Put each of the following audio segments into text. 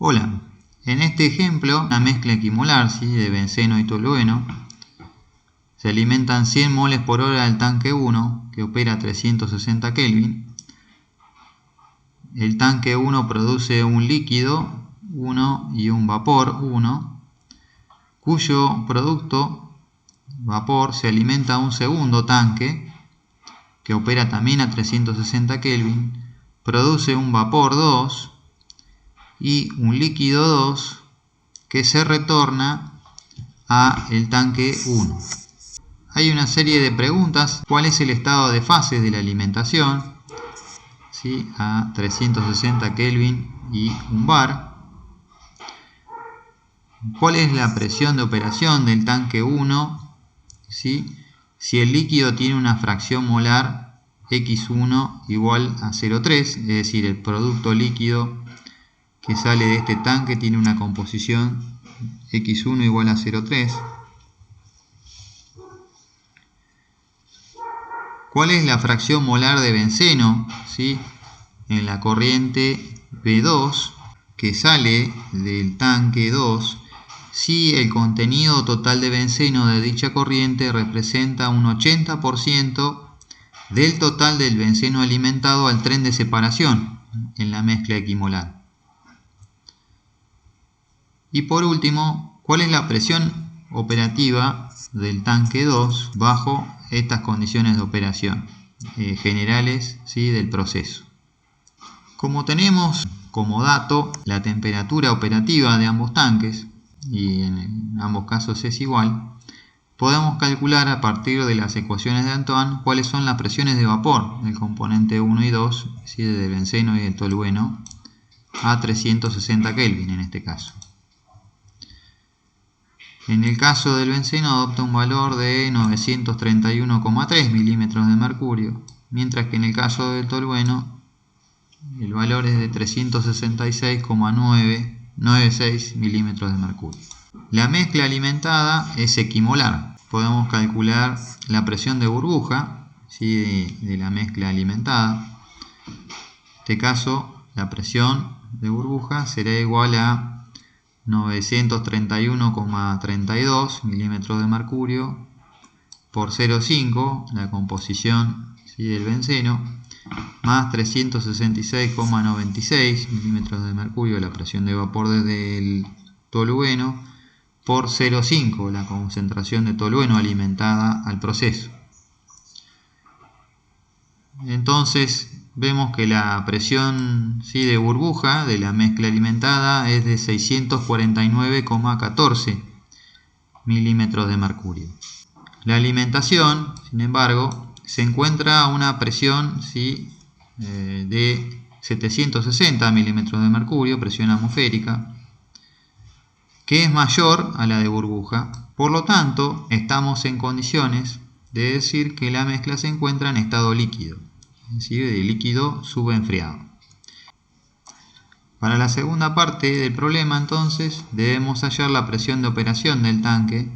Hola, en este ejemplo, una mezcla equimolar de benceno y tolueno. Se alimentan 100 moles por hora del tanque 1, que opera a 360 Kelvin. El tanque 1 produce un líquido 1 y un vapor 1, cuyo producto vapor se alimenta a un segundo tanque, que opera también a 360 Kelvin, produce un vapor 2 y un líquido 2 que se retorna a el tanque 1. Hay una serie de preguntas. ¿Cuál es el estado de fase de la alimentación? ¿Sí? A 360 Kelvin y un bar. ¿Cuál es la presión de operación del tanque 1? ¿Sí? Si el líquido tiene una fracción molar X1 igual a 0,3, es decir, el producto líquido que sale de este tanque tiene una composición X1 igual a 0,3. ¿Cuál es la fracción molar de benceno? ¿Sí? En la corriente B2 que sale del tanque 2, si el contenido total de benceno de dicha corriente representa un 80% del total del benceno alimentado al tren de separación en la mezcla equimolar. Y por último, ¿cuál es la presión operativa del tanque 2 bajo estas condiciones de operación generales, ¿sí?, del proceso? Como tenemos como dato la temperatura operativa de ambos tanques, y en ambos casos es igual, podemos calcular a partir de las ecuaciones de Antoine cuáles son las presiones de vapor del componente 1 y 2, ¿sí?, del benceno y del tolueno, a 360 Kelvin en este caso. En el caso del benceno adopta un valor de 931,3 milímetros de mercurio, mientras que en el caso del tolueno el valor es de 366,996 milímetros de mercurio. La mezcla alimentada es equimolar. Podemos calcular la presión de burbuja, ¿sí?, de la mezcla alimentada. En este caso, la presión de burbuja será igual a 931,32 milímetros de mercurio por 0,5, la composición, ¿sí?, del benceno, más 366,96 milímetros de mercurio, la presión de vapor desde el tolueno, por 0,5, la concentración de tolueno alimentada al proceso. Entonces vemos que la presión, ¿sí?, de burbuja de la mezcla alimentada es de 649,14 milímetros de mercurio. La alimentación, sin embargo, se encuentra a una presión, ¿sí?, de 760 milímetros de mercurio, presión atmosférica, que es mayor a la de burbuja. Por lo tanto, estamos en condiciones de decir que la mezcla se encuentra en estado líquido, es decir, de líquido subenfriado. Para la segunda parte del problema, entonces, debemos hallar la presión de operación del tanque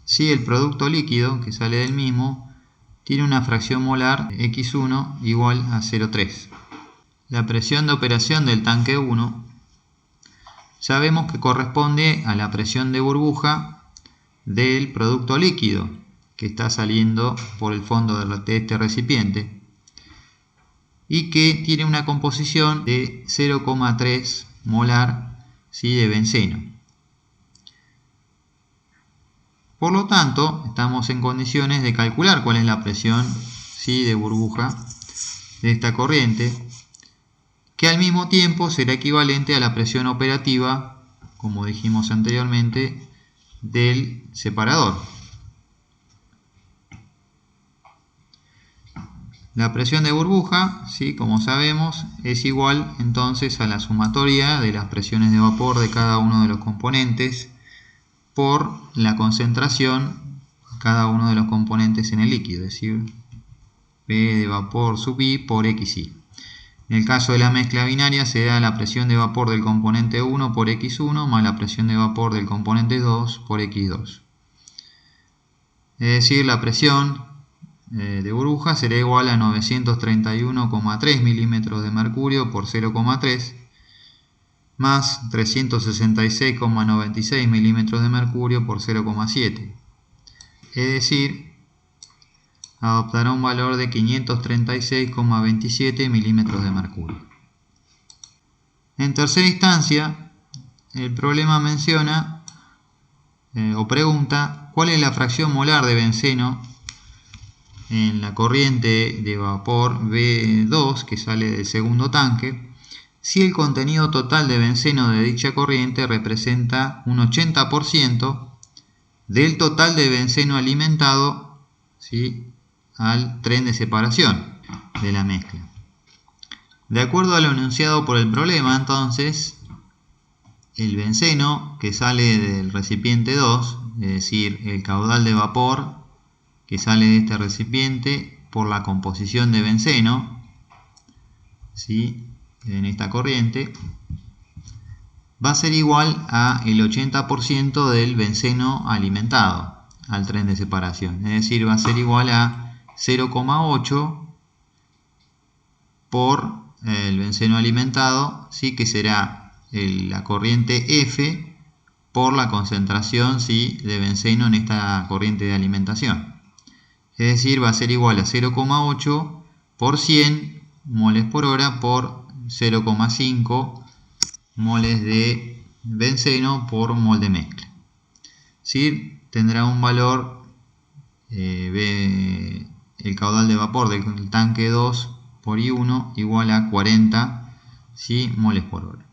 si el producto líquido que sale del mismo tiene una fracción molar X1 igual a 0,3. La presión de operación del tanque 1 sabemos que corresponde a la presión de burbuja del producto líquido que está saliendo por el fondo de este recipiente y que tiene una composición de 0,3 molar, ¿sí?, de benceno. Por lo tanto, estamos en condiciones de calcular cuál es la presión, ¿sí?, de burbuja de esta corriente, que al mismo tiempo será equivalente a la presión operativa, como dijimos anteriormente, del separador. La presión de burbuja, ¿sí?, como sabemos, es igual entonces a la sumatoria de las presiones de vapor de cada uno de los componentes por la concentración de cada uno de los componentes en el líquido, es decir, P de vapor sub I por XI. En el caso de la mezcla binaria se da la presión de vapor del componente 1 por X1 más la presión de vapor del componente 2 por X2. Es decir, la presión de burbuja será igual a 931,3 milímetros de mercurio por 0,3 más 366,96 milímetros de mercurio por 0,7. Es decir, adoptará un valor de 536,27 milímetros de mercurio. En tercera instancia, el problema menciona o pregunta cuál es la fracción molar de benceno en la corriente de vapor B2 que sale del segundo tanque, si el contenido total de benceno de dicha corriente representa un 80% del total de benceno alimentado, ¿sí?, al tren de separación de la mezcla. De acuerdo a lo enunciado por el problema, entonces, el benceno que sale del recipiente 2, es decir, el caudal de vapor que sale de este recipiente por la composición de benceno, ¿sí?, en esta corriente, va a ser igual a el 80% del benceno alimentado al tren de separación. Es decir, va a ser igual a 0,8 por el benceno alimentado, ¿sí?, que será la corriente F por la concentración, ¿sí?, de benceno en esta corriente de alimentación. Es decir, va a ser igual a 0,8 por 100 moles por hora por 0,5 moles de benceno por mol de mezcla. ¿Sí? Tendrá un valor, el caudal de vapor del tanque 2 por I1 igual a 40, ¿sí?, moles por hora.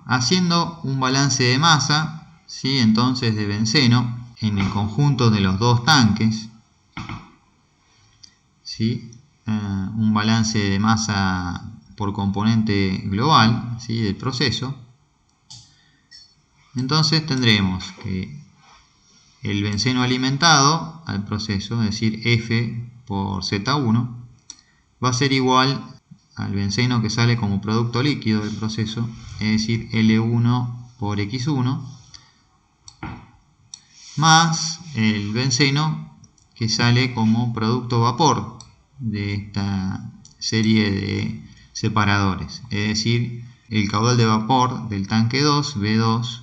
Haciendo un balance de masa, ¿sí?, entonces de benceno en el conjunto de los dos tanques, ¿sí?, un balance de masa por componente global, ¿sí?, del proceso. Entonces tendremos que el benceno alimentado al proceso, es decir, F por Z1, va a ser igual al benceno que sale como producto líquido del proceso, es decir, L1 por X1, más el benceno que sale como producto vapor de esta serie de separadores, es decir, el caudal de vapor del tanque 2, B2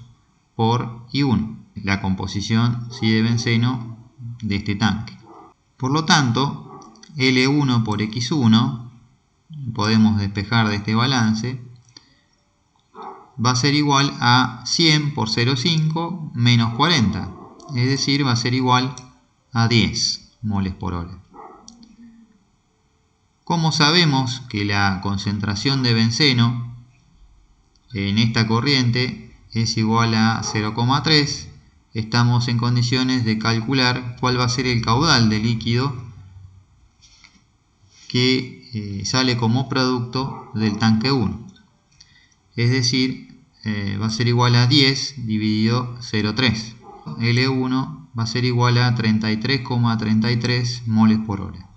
por I1, la composición, ¿sí?, de benceno de este tanque. Por lo tanto, L1 por X1, podemos despejar de este balance, va a ser igual a 100 por 0,5 menos 40, es decir, va a ser igual a 10 moles por hora. Como sabemos que la concentración de benceno en esta corriente es igual a 0,3, estamos en condiciones de calcular cuál va a ser el caudal de líquido que sale como producto del tanque 1. Es decir, va a ser igual a 10 dividido 0,3. L1 va a ser igual a 33,33 moles por hora.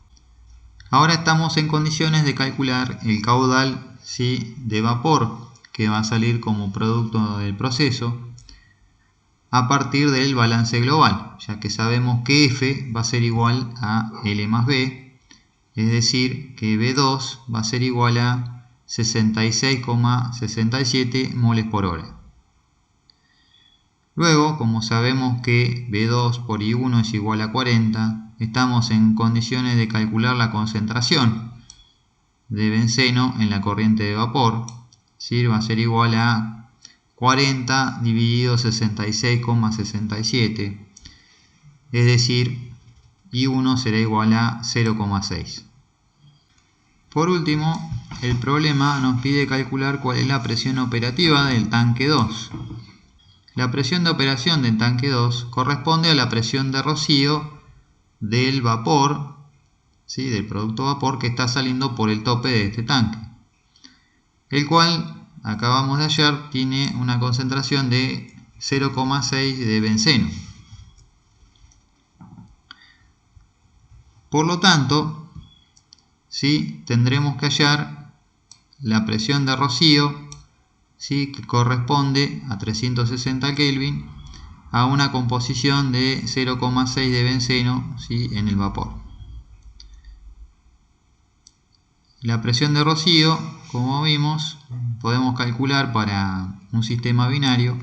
Ahora estamos en condiciones de calcular el caudal, ¿sí?, de vapor que va a salir como producto del proceso a partir del balance global, ya que sabemos que F va a ser igual a L más B, es decir, que B2 va a ser igual a 66,67 moles por hora. Luego, como sabemos que B2 por I1 es igual a 40, estamos en condiciones de calcular la concentración de benceno en la corriente de vapor, ¿sí?, va a ser igual a 40 dividido 66,67, es decir, I1 será igual a 0,6. Por último, el problema nos pide calcular cuál es la presión operativa del tanque 2. La presión de operación del tanque 2 corresponde a la presión de rocío del vapor, ¿sí?, del producto vapor que está saliendo por el tope de este tanque, el cual acabamos de hallar tiene una concentración de 0,6 de benceno. Por lo tanto, ¿sí?, tendremos que hallar la presión de rocío, ¿sí?, que corresponde a 360 Kelvin a una composición de 0,6 de benceno, ¿sí?, en el vapor. La presión de rocío, como vimos, podemos calcular para un sistema binario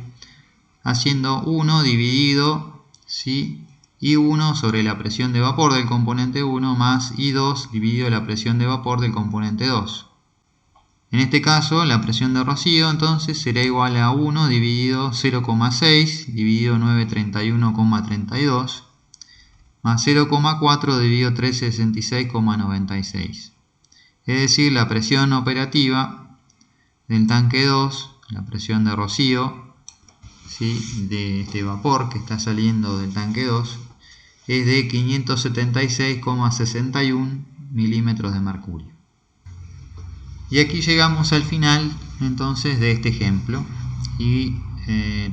haciendo 1 dividido, ¿sí?, I1 sobre la presión de vapor del componente 1 más I2 dividido la presión de vapor del componente 2. En este caso, la presión de rocío entonces será igual a 1 dividido 0,6 dividido 931,32 más 0,4 dividido 1366,96. Es decir, la presión operativa del tanque 2, la presión de rocío, ¿sí?, de este vapor que está saliendo del tanque 2, es de 576,61 milímetros de mercurio. Y aquí llegamos al final entonces de este ejemplo y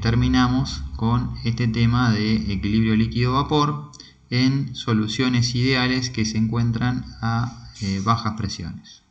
terminamos con este tema de equilibrio líquido-vapor en soluciones ideales que se encuentran a bajas presiones.